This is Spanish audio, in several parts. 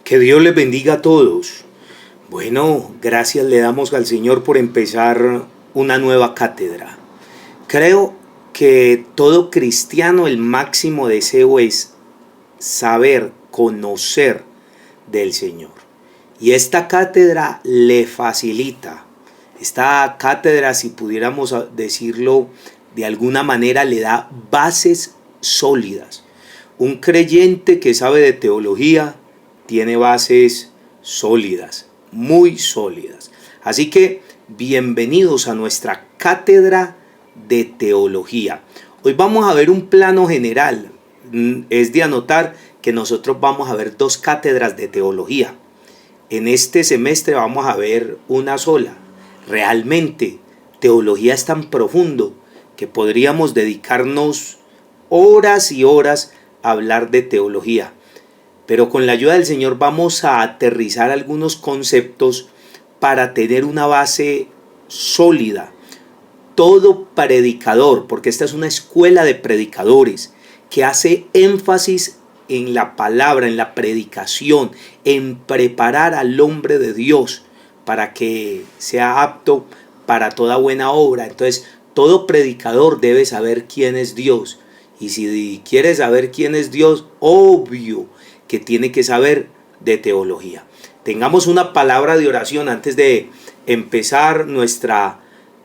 Que Dios les bendiga a todos. Bueno, gracias le damos al Señor por empezar una nueva cátedra. Creo que todo cristiano el máximo deseo es saber, conocer del Señor. Y esta cátedra le facilita. Esta cátedra, si pudiéramos decirlo de alguna manera, le da bases sólidas. Un creyente que sabe de teología tiene bases sólidas, muy sólidas. Así que bienvenidos a nuestra cátedra de teología. Hoy vamos a ver un plano general. Es de anotar que nosotros vamos a ver dos cátedras de teología. En este semestre vamos a ver una sola. Realmente, teología es tan profundo que podríamos dedicarnos horas y horas a hablar de teología. Pero con la ayuda del Señor vamos a aterrizar algunos conceptos para tener una base sólida. Todo predicador, porque esta es una escuela de predicadores que hace énfasis en la palabra, en la predicación, en preparar al hombre de Dios para que sea apto para toda buena obra. Entonces, todo predicador debe saber quién es Dios. Y si quiere saber quién es Dios, obvio que tiene que saber de teología. Tengamos una palabra de oración antes de empezar nuestra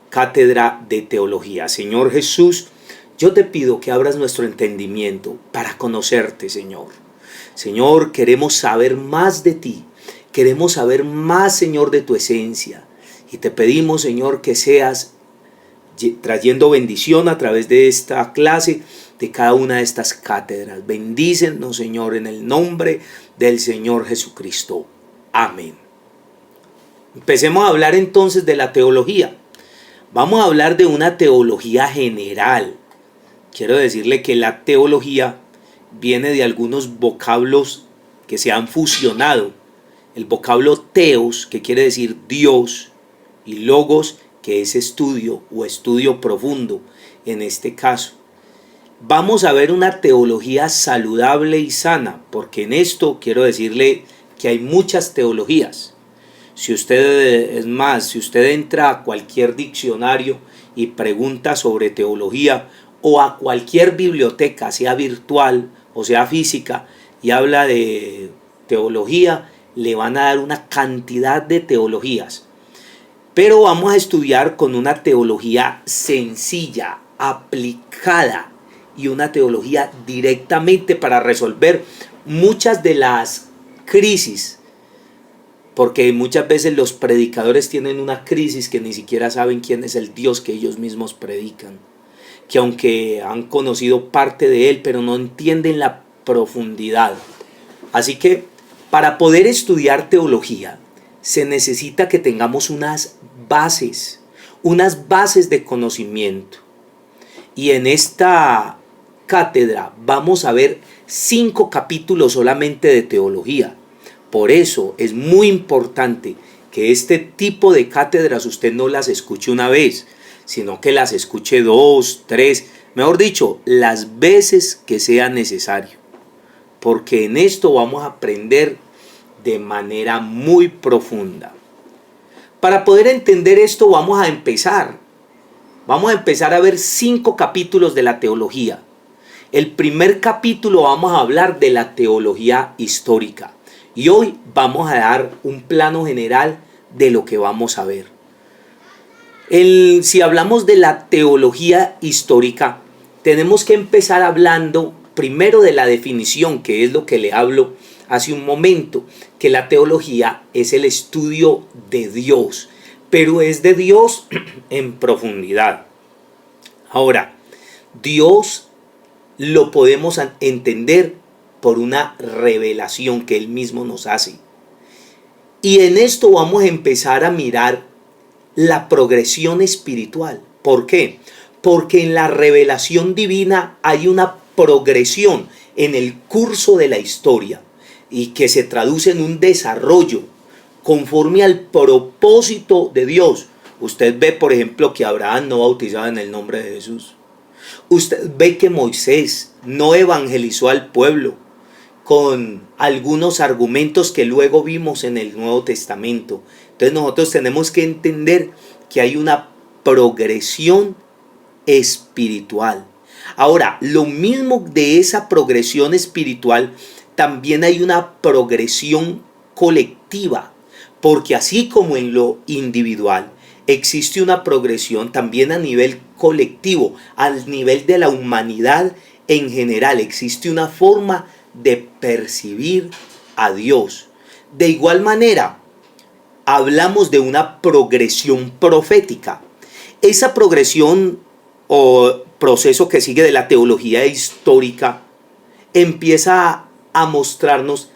cátedra de teología. Señor Jesús, yo te pido que abras nuestro entendimiento para conocerte, Señor. Señor, queremos saber más de ti. Queremos saber más, Señor, de tu esencia. Y te pedimos, Señor, que seas trayendo bendición a través de esta clase, de cada una de estas cátedras. Bendícenos, Señor, en el nombre del Señor Jesucristo. Amén. Empecemos a hablar entonces de la teología. Vamos a hablar de una teología general. Quiero decirle que la teología viene de algunos vocablos que se han fusionado. El vocablo teos, que quiere decir Dios, y logos, que es estudio o estudio profundo en este caso. Vamos a ver una teología saludable y sana, porque en esto quiero decirle que hay muchas teologías. Si usted entra a cualquier diccionario y pregunta sobre teología, o a cualquier biblioteca, sea virtual o sea física, y habla de teología, le van a dar una cantidad de teologías. Pero vamos a estudiar con una teología sencilla, aplicada, y una teología directamente para resolver muchas de las crisis, porque muchas veces los predicadores tienen una crisis que ni siquiera saben quién es el Dios que ellos mismos predican, que aunque han conocido parte de él, pero no entienden la profundidad. Así que para poder estudiar teología se necesita que tengamos unas bases de conocimiento. Y en esta cátedra vamos a ver 5 capítulos solamente de teología. Por eso es muy importante que este tipo de cátedras usted no las escuche una vez, sino que las escuche 2, 3, mejor dicho, las veces que sea necesario. Porque en esto vamos a aprender de manera muy profunda. Para poder entender esto vamos a empezar a ver 5 capítulos de la teología. El primer capítulo vamos a hablar de la teología histórica. Y hoy vamos a dar un plano general de lo que vamos a ver. Si hablamos de la teología histórica, tenemos que empezar hablando primero de la definición, que es lo que le hablo hace un momento, que la teología es el estudio de Dios, pero es de Dios en profundidad. Ahora, Dios lo podemos entender por una revelación que Él mismo nos hace. Y en esto vamos a empezar a mirar la progresión espiritual. ¿Por qué? Porque en la revelación divina hay una progresión en el curso de la historia y que se traduce en un desarrollo conforme al propósito de Dios. Usted ve, por ejemplo, que Abraham no bautizaba en el nombre de Jesús. Usted ve que Moisés no evangelizó al pueblo, con algunos argumentos que luego vimos en el Nuevo Testamento. Entonces nosotros tenemos que entender que hay una progresión espiritual. Ahora, lo mismo de esa progresión espiritual, también hay una progresión colectiva, porque así como en lo individual, existe una progresión también a nivel colectivo, al nivel de la humanidad en general. Existe una forma de percibir a Dios. De igual manera, hablamos de una progresión profética. Esa progresión o proceso que sigue de la teología histórica empieza a mostrarnos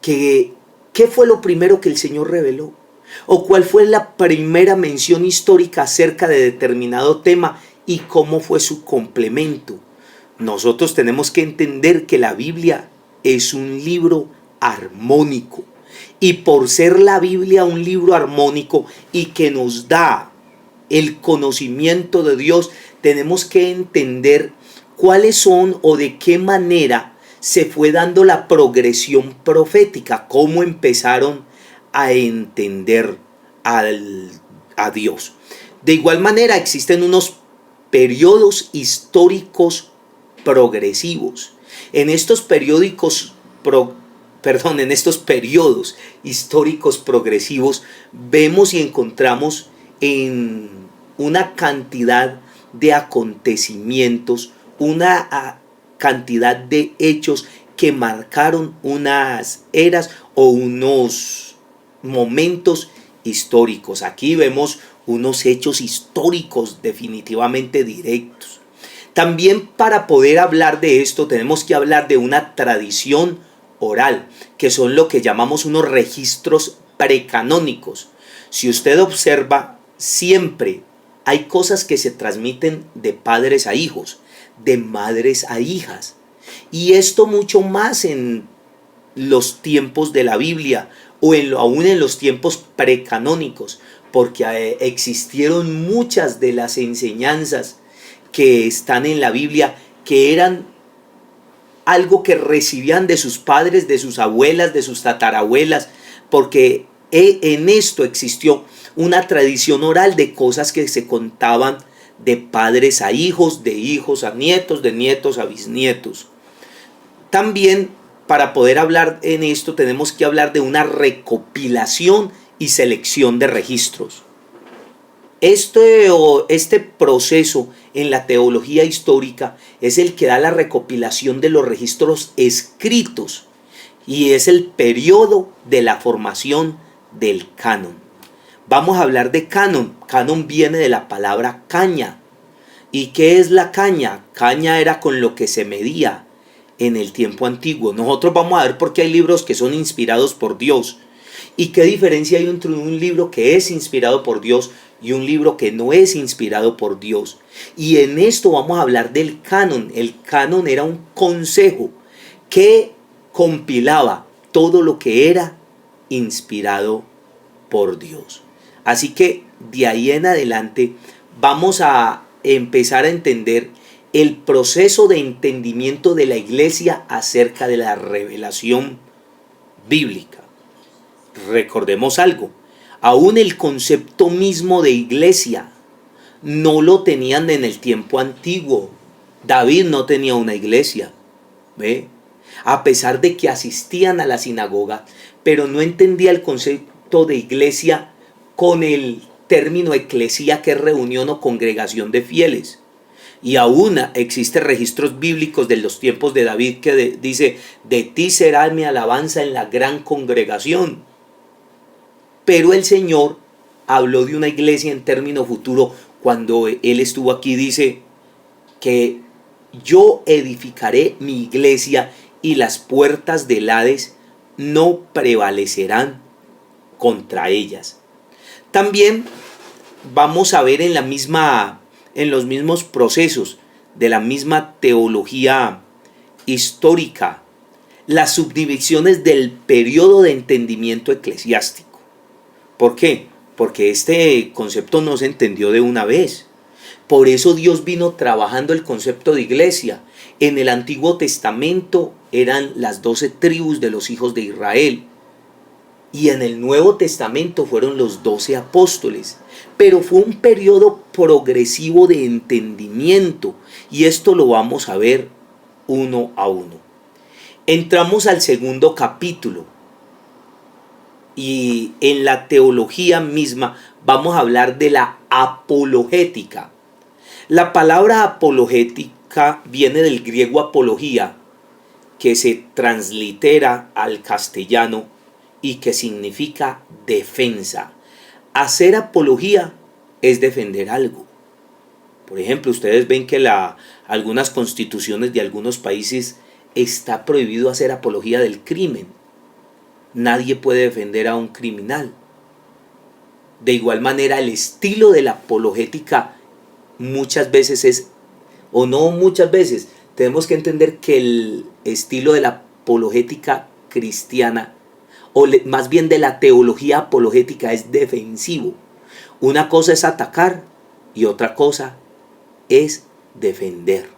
que qué fue lo primero que el Señor reveló, o cuál fue la primera mención histórica acerca de determinado tema y cómo fue su complemento. Nosotros tenemos que entender que la Biblia es un libro armónico, y por ser la Biblia un libro armónico y que nos da el conocimiento de Dios, tenemos que entender cuáles son o de qué manera se fue dando la progresión profética, cómo empezaron a entender a Dios. De igual manera, existen unos periodos históricos progresivos. En estos periodos históricos progresivos vemos y encontramos en una cantidad de acontecimientos, una cantidad de hechos que marcaron unas eras o unos momentos históricos. Aquí vemos unos hechos históricos definitivamente directos. También, para poder hablar de esto, tenemos que hablar de una tradición oral, que son lo que llamamos unos registros precanónicos. Si usted observa, siempre hay cosas que se transmiten de padres a hijos, de madres a hijas. Y esto mucho más en los tiempos de la Biblia, o aún en los tiempos precanónicos, porque existieron muchas de las enseñanzas que están en la Biblia que eran algo que recibían de sus padres, de sus abuelas, de sus tatarabuelas, porque en esto existió una tradición oral de cosas que se contaban de padres a hijos, de hijos a nietos, de nietos a bisnietos. También, para poder hablar en esto, tenemos que hablar de una recopilación y selección de registros. Este proceso en la teología histórica es el que da la recopilación de los registros escritos, y es el periodo de la formación del canon. Vamos a hablar de canon. Canon viene de la palabra caña. ¿Y qué es la caña? Caña era con lo que se medía en el tiempo antiguo. Nosotros vamos a ver por qué hay libros que son inspirados por Dios y qué diferencia hay entre un libro que es inspirado por Dios y un libro que no es inspirado por Dios. Y en esto vamos a hablar del canon. El canon era un consejo que compilaba todo lo que era inspirado por Dios. Así que de ahí en adelante vamos a empezar a entender el proceso de entendimiento de la iglesia acerca de la revelación bíblica. Recordemos algo, aún el concepto mismo de iglesia no lo tenían en el tiempo antiguo. David no tenía una iglesia, ¿ve? A pesar de que asistían a la sinagoga, pero no entendía el concepto de iglesia con el término eclesía, que es reunión o congregación de fieles. Y aún existen registros bíblicos de los tiempos de David que dice: de ti será mi alabanza en la gran congregación. Pero el Señor habló de una iglesia en término futuro. Cuando Él estuvo aquí, dice que yo edificaré mi iglesia y las puertas del Hades no prevalecerán contra ellas. También vamos a ver en los mismos procesos de la misma teología histórica las subdivisiones del periodo de entendimiento eclesiástico. ¿Por qué? Porque este concepto no se entendió de una vez. Por eso Dios vino trabajando el concepto de iglesia. En el Antiguo Testamento eran las 12 tribus de los hijos de Israel. Y en el Nuevo Testamento fueron los 12 apóstoles. Pero fue un periodo progresivo de entendimiento. Y esto lo vamos a ver uno a uno. Entramos al segundo capítulo. Y en la teología misma vamos a hablar de la apologética. La palabra apologética viene del griego apología, que se translitera al castellano y que significa defensa. Hacer apología es defender algo. Por ejemplo, ustedes ven que algunas constituciones de algunos países está prohibido hacer apología del crimen. Nadie puede defender a un criminal. De igual manera, el estilo de la apologética muchas veces es, o no muchas veces, tenemos que entender que el estilo de la apologética cristiana, más bien de la teología apologética, es defensivo. Una cosa es atacar y otra cosa es defender.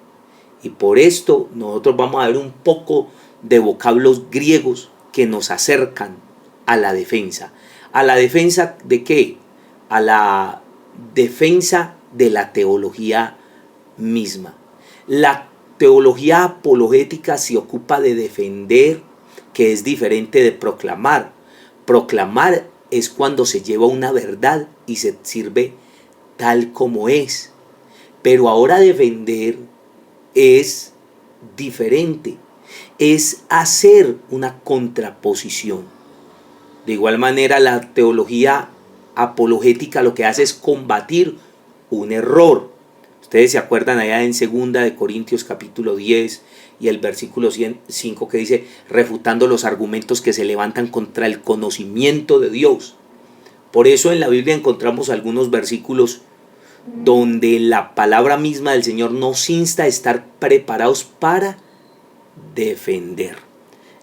Y por esto nosotros vamos a ver un poco de vocablos griegos que nos acercan a la defensa. ¿A la defensa de qué? A la defensa de la teología misma. La teología apologética se ocupa de defender, que es diferente de proclamar. Proclamar es cuando se lleva una verdad y se sirve tal como es. Pero ahora defender es diferente. Es hacer una contraposición. De igual manera, la teología apologética lo que hace es combatir un error. Ustedes se acuerdan allá en 2 de Corintios capítulo 10 y el versículo 5 que dice, refutando los argumentos que se levantan contra el conocimiento de Dios. Por eso en la Biblia encontramos algunos versículos donde la palabra misma del Señor nos insta a estar preparados para defender.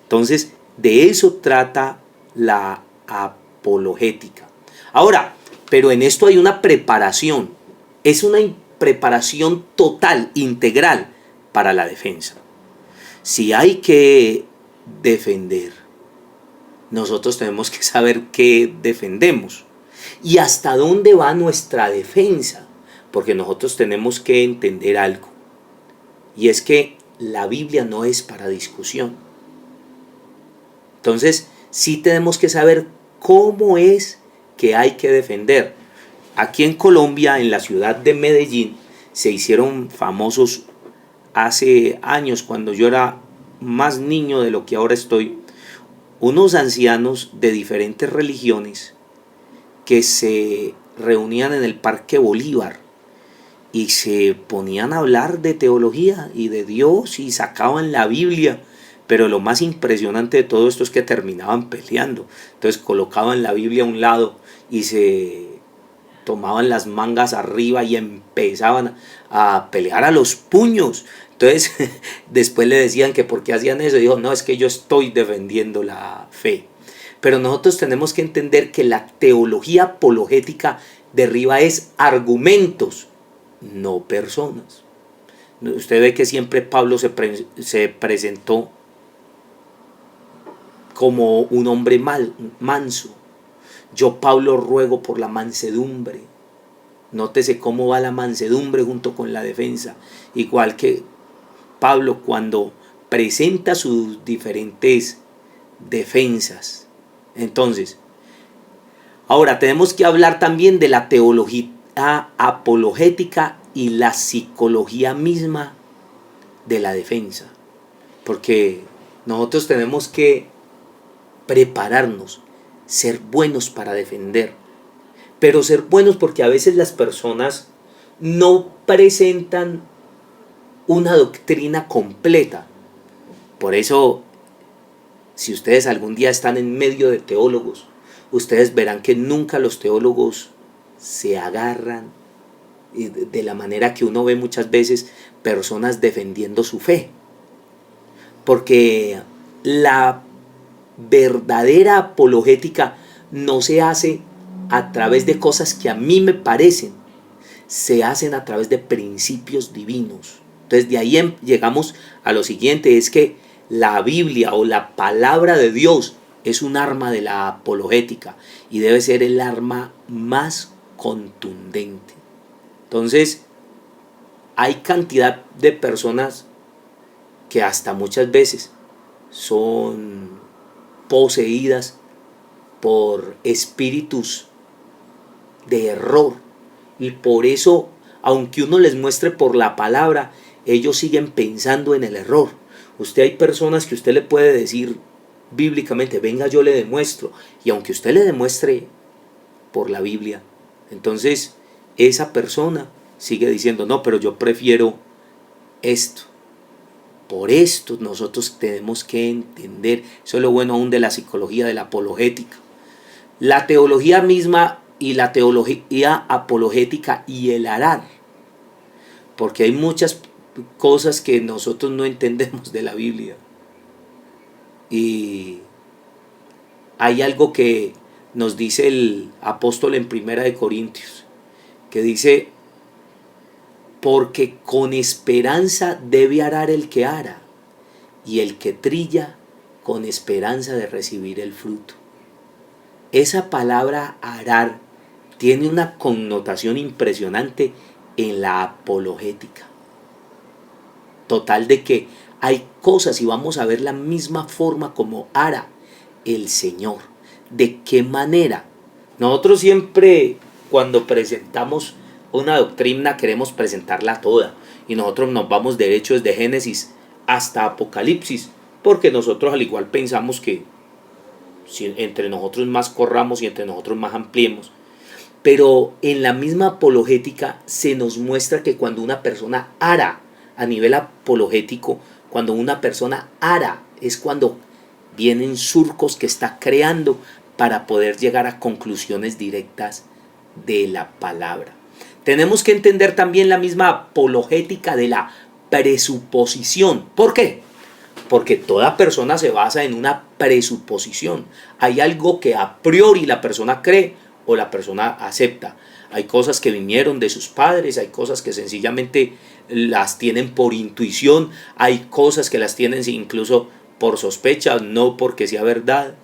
Entonces, de eso trata la apologética. Ahora, pero en esto hay una preparación. Es una preparación total, integral para la defensa. Si hay que defender, nosotros tenemos que saber qué defendemos y hasta dónde va nuestra defensa, porque nosotros tenemos que entender algo, y es que la Biblia no es para discusión. Entonces, sí tenemos que saber cómo es que hay que defender. Aquí en Colombia, en la ciudad de Medellín, se hicieron famosos hace años, cuando yo era más niño de lo que ahora estoy, unos ancianos de diferentes religiones que se reunían en el Parque Bolívar y se ponían a hablar de teología y de Dios y sacaban la Biblia. Pero lo más impresionante de todo esto es que terminaban peleando. Entonces colocaban la Biblia a un lado y se tomaban las mangas arriba y empezaban a pelear a los puños. Entonces después le decían que por qué hacían eso. Y dijo, no, es que yo estoy defendiendo la fe. Pero nosotros tenemos que entender que la teología apologética derriba es argumentos, no personas. Usted ve que siempre Pablo se presentó como un hombre manso. Yo, Pablo, ruego por la mansedumbre. Nótese cómo va la mansedumbre junto con la defensa. Igual que Pablo cuando presenta sus diferentes defensas. Entonces, ahora tenemos que hablar también de la teología apologética y la psicología misma de la defensa. Porque nosotros tenemos que prepararnos, ser buenos para defender. Pero ser buenos porque a veces las personas no presentan una doctrina completa. Por eso, si ustedes algún día están en medio de teólogos, ustedes verán que nunca los teólogos se agarran de la manera que uno ve muchas veces personas defendiendo su fe. Porque la verdadera apologética no se hace a través de cosas que a mí me parecen, se hacen a través de principios divinos. Entonces de ahí llegamos a lo siguiente, es que la Biblia o la palabra de Dios es un arma de la apologética y debe ser el arma más contundente. Entonces, hay cantidad de personas que hasta muchas veces son poseídas por espíritus de error y por eso, aunque uno les muestre por la palabra, ellos siguen pensando en el error. Hay personas que usted le puede decir bíblicamente, venga, yo le demuestro, y aunque usted le demuestre por la Biblia, entonces esa persona sigue diciendo, no, pero yo prefiero esto. Por esto nosotros tenemos que entender, eso es lo bueno aún de la psicología, de la apologética. La teología misma y la teología apologética y el arar, porque hay muchas cosas que nosotros no entendemos de la Biblia. Y hay algo que nos dice el apóstol en 1 Corintios, que dice, porque con esperanza debe arar el que ara, y el que trilla con esperanza de recibir el fruto. Esa palabra arar tiene una connotación impresionante en la apologética. Total de que hay cosas y vamos a ver la misma forma como ara el Señor. ¿De qué manera? Nosotros siempre cuando presentamos una doctrina queremos presentarla toda y nosotros nos vamos derecho desde Génesis hasta Apocalipsis, porque nosotros al igual pensamos que si entre nosotros más corramos y entre nosotros más ampliemos, pero en la misma apologética se nos muestra que cuando una persona ara, a nivel apologético, cuando una persona ara es cuando vienen surcos que está creando para poder llegar a conclusiones directas de la palabra. Tenemos que entender también la misma apologética de la presuposición. ¿Por qué? Porque toda persona se basa en una presuposición. Hay algo que a priori la persona cree o la persona acepta. Hay cosas que vinieron de sus padres, hay cosas que sencillamente las tienen por intuición, hay cosas que las tienen incluso por sospecha, no porque sea verdad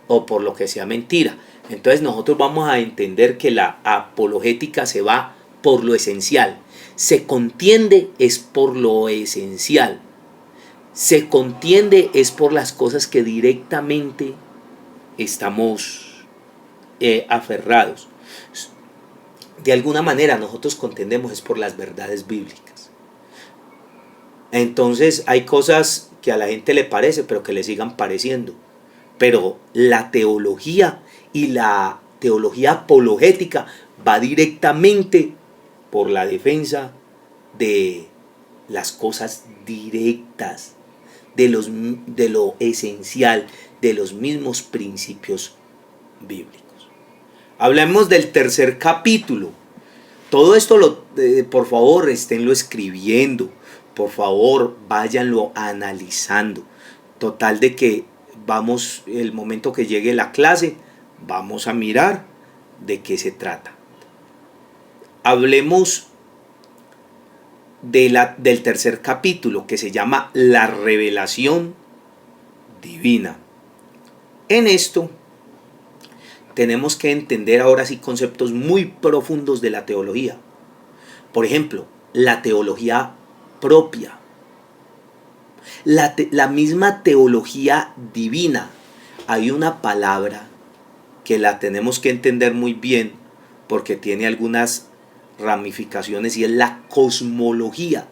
o por lo que sea mentira. Entonces nosotros vamos a entender que la apologética se va por lo esencial. Se contiende es por lo esencial. Se contiende es por las cosas que directamente estamos aferrados. De alguna manera nosotros contendemos es por las verdades bíblicas. Entonces hay cosas que a la gente le parece, pero que le sigan pareciendo. Pero la teología y la teología apologética va directamente por la defensa de las cosas directas, de lo esencial, de los mismos principios bíblicos. Hablemos del tercer capítulo. Todo esto, por favor, esténlo escribiendo. Por favor, váyanlo analizando. Total de que el momento que llegue la clase, vamos a mirar de qué se trata. Hablemos del tercer capítulo, que se llama la revelación divina. En esto tenemos que entender ahora sí conceptos muy profundos de la teología. Por ejemplo, la teología propia. La misma teología divina. Hay una palabra que la tenemos que entender muy bien porque tiene algunas ramificaciones y es la cosmología.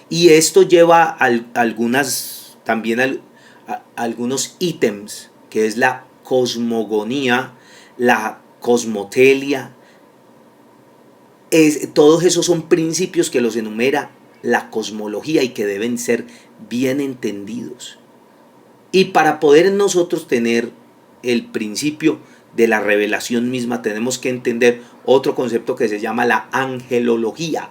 Y esto lleva algunos ítems, que es la cosmogonía, la cosmotelia. Todos esos son principios que los enumera la cosmología y que deben ser bien entendidos. Y para poder nosotros tener el principio de la revelación misma, tenemos que entender otro concepto que se llama la angelología.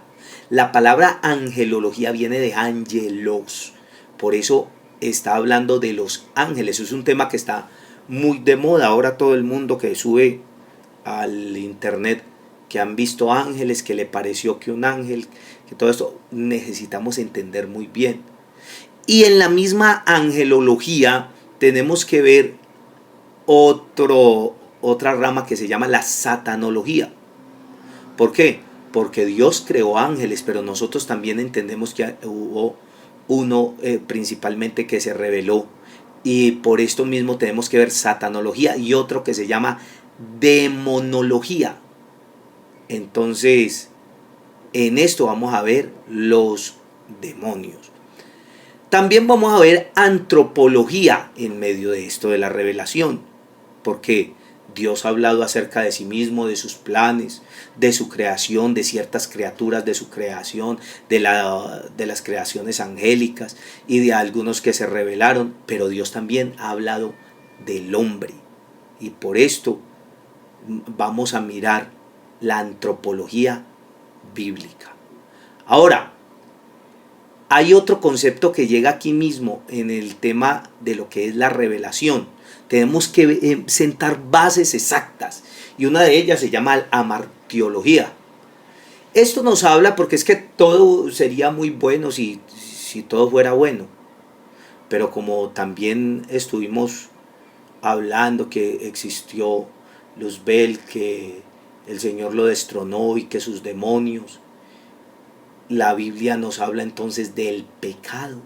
La palabra angelología viene de angelos, por eso está hablando de los ángeles. Es un tema que está muy de moda ahora. Todo el mundo que sube al internet que han visto ángeles, que le pareció que un ángel, que todo esto necesitamos entender muy bien. Y en la misma angelología tenemos que ver otra rama que se llama la satanología. ¿Por qué? Porque Dios creó ángeles, pero nosotros también entendemos que hubo uno principalmente que se rebeló. Y por esto mismo tenemos que ver satanología y otro que se llama demonología. Entonces, en esto vamos a ver los demonios. También vamos a ver antropología en medio de esto de la revelación, porque Dios ha hablado acerca de sí mismo, de sus planes, de su creación, de ciertas criaturas de su creación, de las creaciones angélicas y de algunos que se rebelaron, pero Dios también ha hablado del hombre. Y por esto vamos a mirar la antropología bíblica. Ahora, hay otro concepto que llega aquí mismo en el tema de lo que es la revelación. Tenemos que sentar bases exactas y una de ellas se llama amartiología. Esto nos habla porque es que todo sería muy bueno si todo fuera bueno, pero como también estuvimos hablando que existió Luzbel, que el Señor lo destronó y que sus demonios, la Biblia nos habla entonces del pecado.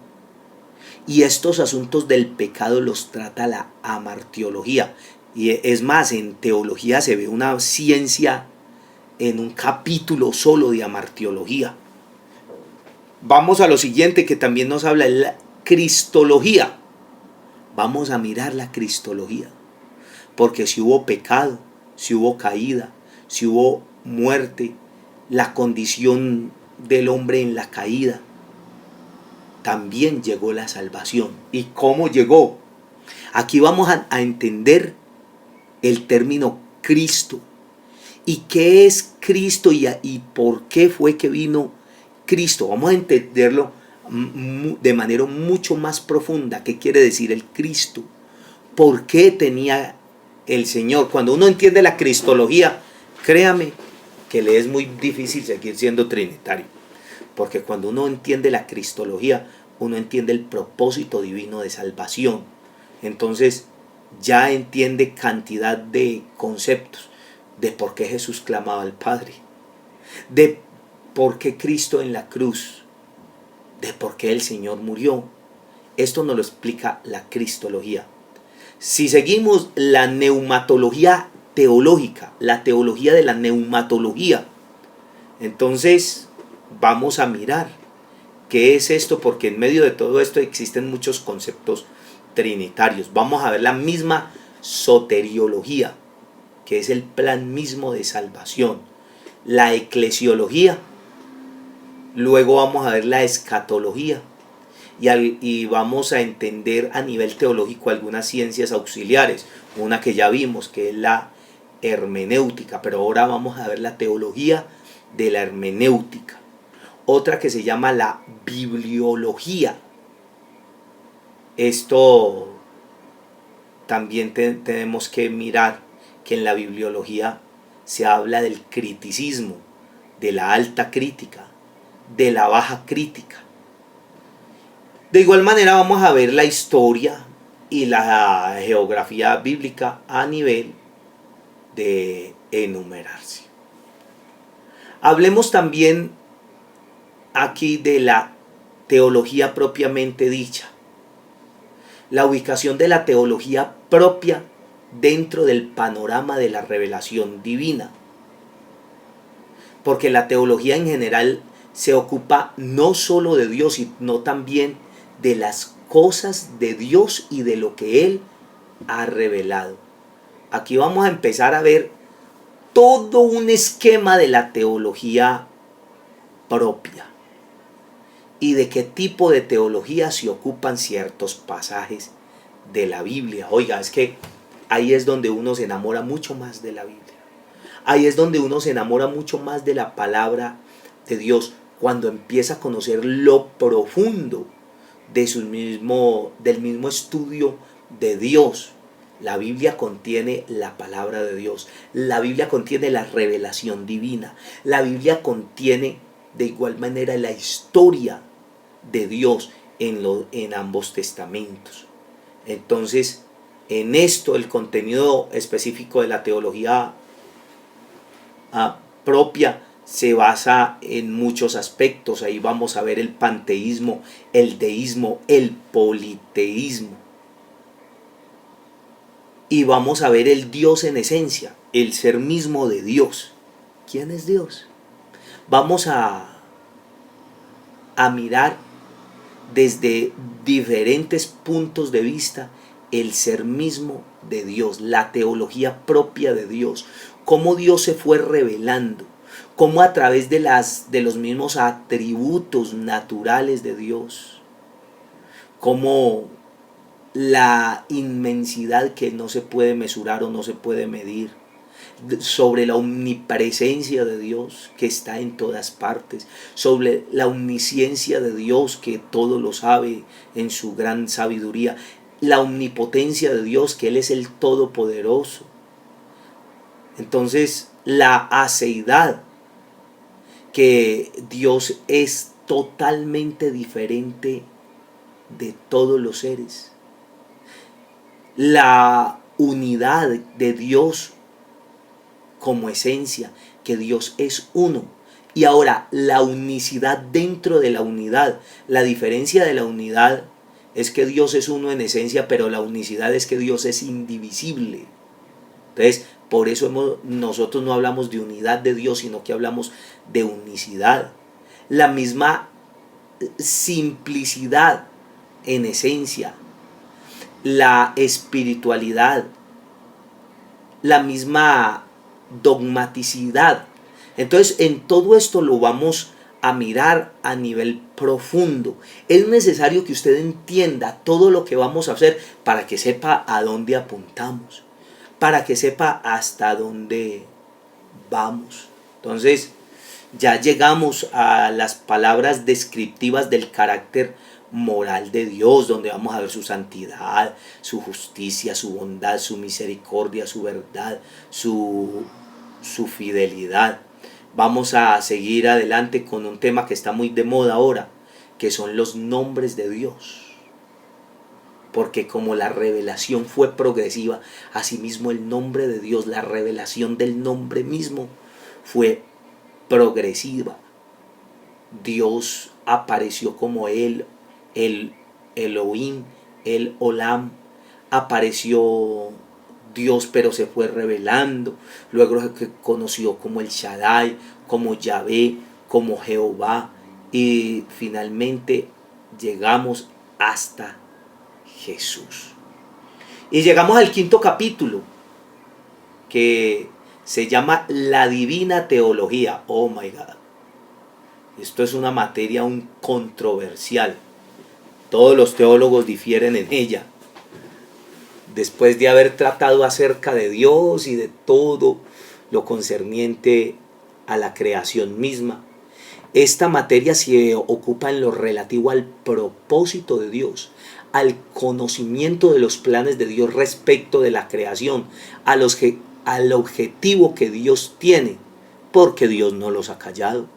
Y estos asuntos del pecado los trata la amartiología. Y es más, en teología se ve una ciencia en un capítulo solo de amartiología. Vamos a lo siguiente que también nos habla, es la cristología. Vamos a mirar la cristología. Porque si hubo pecado, si hubo caída, si hubo muerte, la condición del hombre en la caída, también llegó la salvación. ¿Y cómo llegó? Aquí vamos a entender el término Cristo. ¿Y qué es Cristo y por qué fue que vino Cristo? Vamos a entenderlo de manera mucho más profunda. ¿Qué quiere decir el Cristo? ¿Por qué tenía el Señor? Cuando uno entiende la cristología, créame que le es muy difícil seguir siendo trinitario. Porque cuando uno entiende la cristología, uno entiende el propósito divino de salvación. Entonces ya entiende cantidad de conceptos de por qué Jesús clamaba al Padre, de por qué Cristo en la cruz, de por qué el Señor murió. Esto nos lo explica la cristología. Si seguimos la neumatología teológica, la teología de la neumatología, entonces vamos a mirar qué es esto, porque en medio de todo esto existen muchos conceptos trinitarios. Vamos a ver la misma soteriología, que es el plan mismo de salvación, la eclesiología, luego vamos a ver la escatología y vamos a entender a nivel teológico algunas ciencias auxiliares, una que ya vimos que es la hermenéutica, pero ahora vamos a ver la teología de la hermenéutica, otra que se llama la bibliología. Esto también tenemos que mirar que en la bibliología se habla del criticismo, de la alta crítica, de la baja crítica. De igual manera vamos a ver la historia y la geografía bíblica a nivel de enumerarse. Hablemos también aquí de la teología propiamente dicha, la ubicación de la teología propia dentro del panorama de la revelación divina. Porque la teología en general se ocupa no solo de Dios, sino también de las cosas de Dios y de lo que Él ha revelado. Aquí vamos a empezar a ver todo un esquema de la teología propia y de qué tipo de teología se ocupan ciertos pasajes de la Biblia. Oiga, es que ahí es donde uno se enamora mucho más de la Biblia. Ahí es donde uno se enamora mucho más de la palabra de Dios, cuando empieza a conocer lo profundo de del mismo estudio de Dios, La Biblia contiene la palabra de Dios. La Biblia contiene la revelación divina. La Biblia contiene de igual manera la historia de Dios en ambos testamentos. Entonces, en esto el contenido específico de la teología propia se basa en muchos aspectos. Ahí vamos a ver el panteísmo, el deísmo, el politeísmo. Y vamos a ver el Dios en esencia, el ser mismo de Dios. ¿Quién es Dios? Vamos a mirar desde diferentes puntos de vista el ser mismo de Dios, la teología propia de Dios, cómo Dios se fue revelando, cómo a través de los mismos atributos naturales de Dios, cómo la inmensidad que no se puede mesurar o no se puede medir, sobre la omnipresencia de Dios que está en todas partes, sobre la omnisciencia de Dios que todo lo sabe en su gran sabiduría, la omnipotencia de Dios que Él es el Todopoderoso. Entonces, la aceidad, que Dios es totalmente diferente de todos los seres. La unidad de Dios como esencia, que Dios es uno. Y ahora, la unicidad dentro de la unidad. La diferencia de la unidad es que Dios es uno en esencia, pero la unicidad es que Dios es indivisible. Entonces, por eso nosotros no hablamos de unidad de Dios, sino que hablamos de unicidad. La misma simplicidad en esencia, la espiritualidad, la misma dogmaticidad. Entonces, en todo esto lo vamos a mirar a nivel profundo. Es necesario que usted entienda todo lo que vamos a hacer para que sepa a dónde apuntamos, para que sepa hasta dónde vamos. Entonces, ya llegamos a las palabras descriptivas del carácter moral de Dios, donde vamos a ver su santidad, su justicia, su bondad, su misericordia, su verdad, su fidelidad. Vamos a seguir adelante con un tema que está muy de moda ahora, que son los nombres de Dios. Porque como la revelación fue progresiva, asimismo el nombre de Dios, la revelación del nombre mismo fue progresiva. Dios apareció como el Elohim, el Olam. Apareció Dios, pero se fue revelando. Luego se conoció como el Shaddai, como Yahvé, como Jehová. Y finalmente llegamos hasta Jesús. Y llegamos al quinto capítulo, que se llama la divina teología. Oh my God. Esto es una materia aún controversial. Todos los teólogos difieren en ella. Después de haber tratado acerca de Dios y de todo lo concerniente a la creación misma, esta materia se ocupa en lo relativo al propósito de Dios, al conocimiento de los planes de Dios respecto de la creación, al objetivo que Dios tiene, porque Dios no los ha callado.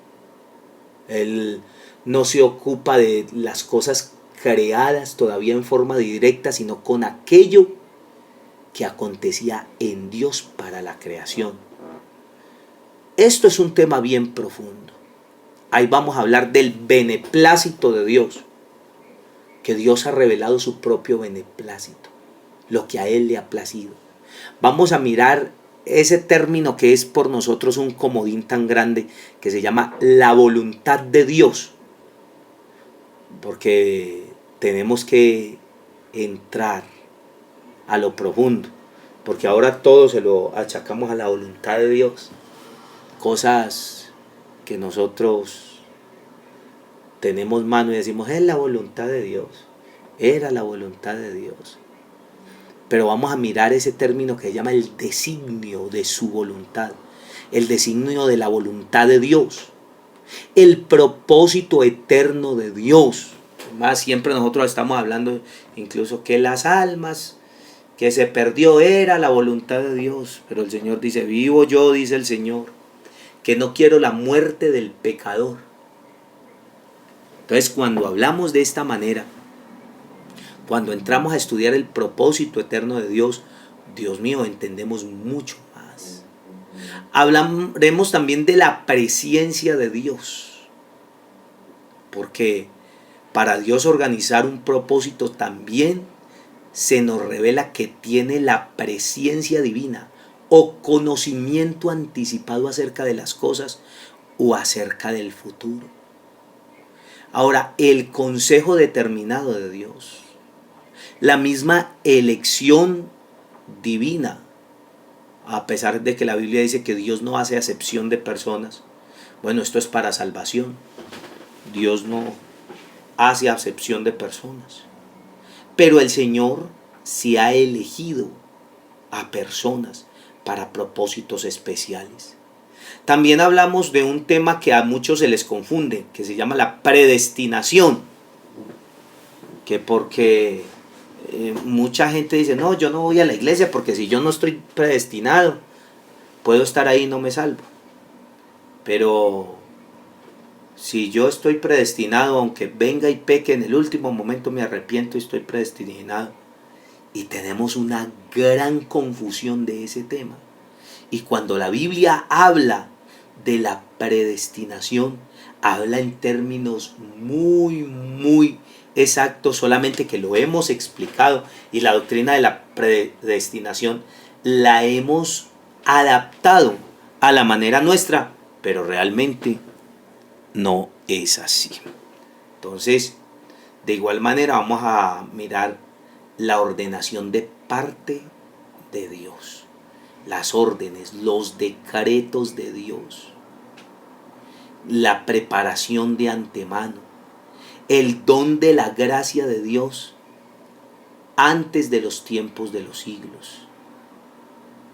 Él no se ocupa de las cosas creadas todavía en forma directa, sino con aquello que acontecía en Dios para la creación. Esto es un tema bien profundo. Ahí vamos a hablar del beneplácito de Dios, que Dios ha revelado su propio beneplácito, lo que a Él le ha placido. Vamos a mirar ese término que es por nosotros un comodín tan grande, que se llama la voluntad de Dios, porque tenemos que entrar a lo profundo, porque ahora todo se lo achacamos a la voluntad de Dios, cosas que nosotros tenemos mano y decimos es la voluntad de Dios, era la voluntad de Dios. Pero vamos a mirar ese término que se llama el designio de su voluntad, el designio de la voluntad de Dios, el propósito eterno de Dios. Más siempre nosotros estamos hablando incluso que las almas que se perdió era la voluntad de Dios. Pero el Señor dice, vivo yo, dice el Señor, que no quiero la muerte del pecador. Entonces, cuando hablamos de esta manera, cuando entramos a estudiar el propósito eterno de Dios, Dios mío, entendemos mucho más. Hablaremos también de la presencia de Dios, porque para Dios organizar un propósito también se nos revela que tiene la presencia divina o conocimiento anticipado acerca de las cosas o acerca del futuro. Ahora, el consejo determinado de Dios, la misma elección divina, a pesar de que la Biblia dice que Dios no hace acepción de personas, bueno, esto es para salvación. Dios no hace acepción de personas. Pero el Señor sí ha elegido a personas para propósitos especiales. También hablamos de un tema que a muchos se les confunde, que se llama la predestinación. Que porque mucha gente dice, no, yo no voy a la iglesia porque si yo no estoy predestinado, puedo estar ahí y no me salvo. Pero si yo estoy predestinado, aunque venga y peque, en el último momento me arrepiento y estoy predestinado. Y tenemos una gran confusión de ese tema. Y cuando la Biblia habla de la predestinación, habla en términos muy exactos, solamente que lo hemos explicado, y la doctrina de la predestinación la hemos adaptado a la manera nuestra, pero realmente no es así. Entonces, de igual manera vamos a mirar la ordenación de parte de Dios, las órdenes, los decretos de Dios, la preparación de antemano, el don de la gracia de Dios antes de los tiempos de los siglos.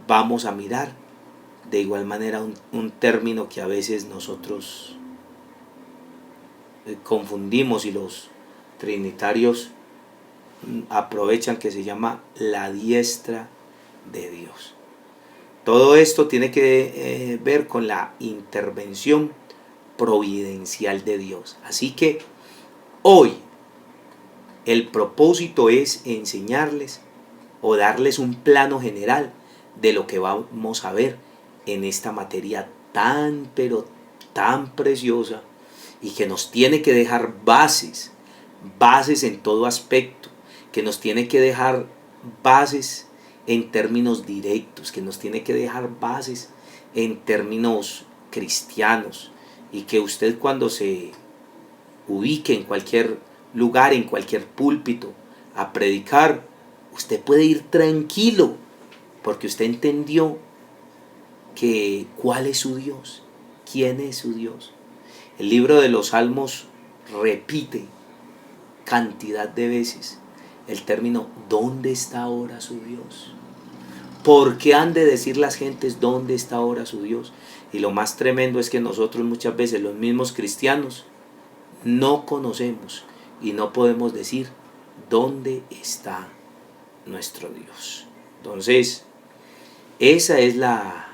Vamos a mirar de igual manera un término que a veces nosotros confundimos y los trinitarios aprovechan, que se llama la diestra de Dios. Todo esto tiene que ver con la intervención providencial de Dios. Así que hoy el propósito es enseñarles o darles un plano general de lo que vamos a ver en esta materia tan pero tan preciosa y que nos tiene que dejar bases en todo aspecto, que nos tiene que dejar bases en términos directos, que nos tiene que dejar bases en términos cristianos, y que usted cuando se ubique en cualquier lugar, en cualquier púlpito a predicar, usted puede ir tranquilo porque usted entendió que cuál es su Dios, quién es su Dios. El libro de los Salmos repite cantidad de veces el término ¿dónde está ahora su Dios? ¿Por qué han de decir las gentes dónde está ahora su Dios? Y lo más tremendo es que nosotros muchas veces, los mismos cristianos, no conocemos y no podemos decir dónde está nuestro Dios. Entonces, esa es la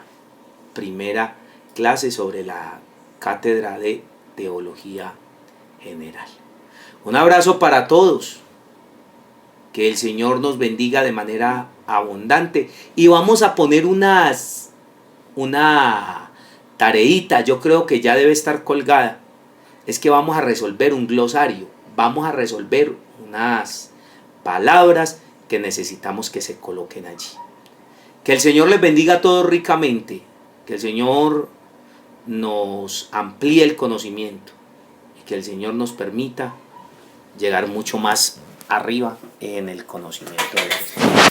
primera clase sobre la cátedra de Teología General. Un abrazo para todos. Que el Señor nos bendiga de manera abundante. Y vamos a poner una tareita, yo creo que ya debe estar colgada. Es que vamos a resolver un glosario. Vamos a resolver unas palabras que necesitamos que se coloquen allí. Que el Señor les bendiga a todos ricamente. Que el Señor nos amplíe el conocimiento. Y que el Señor nos permita llegar mucho más arriba en el conocimiento de Dios.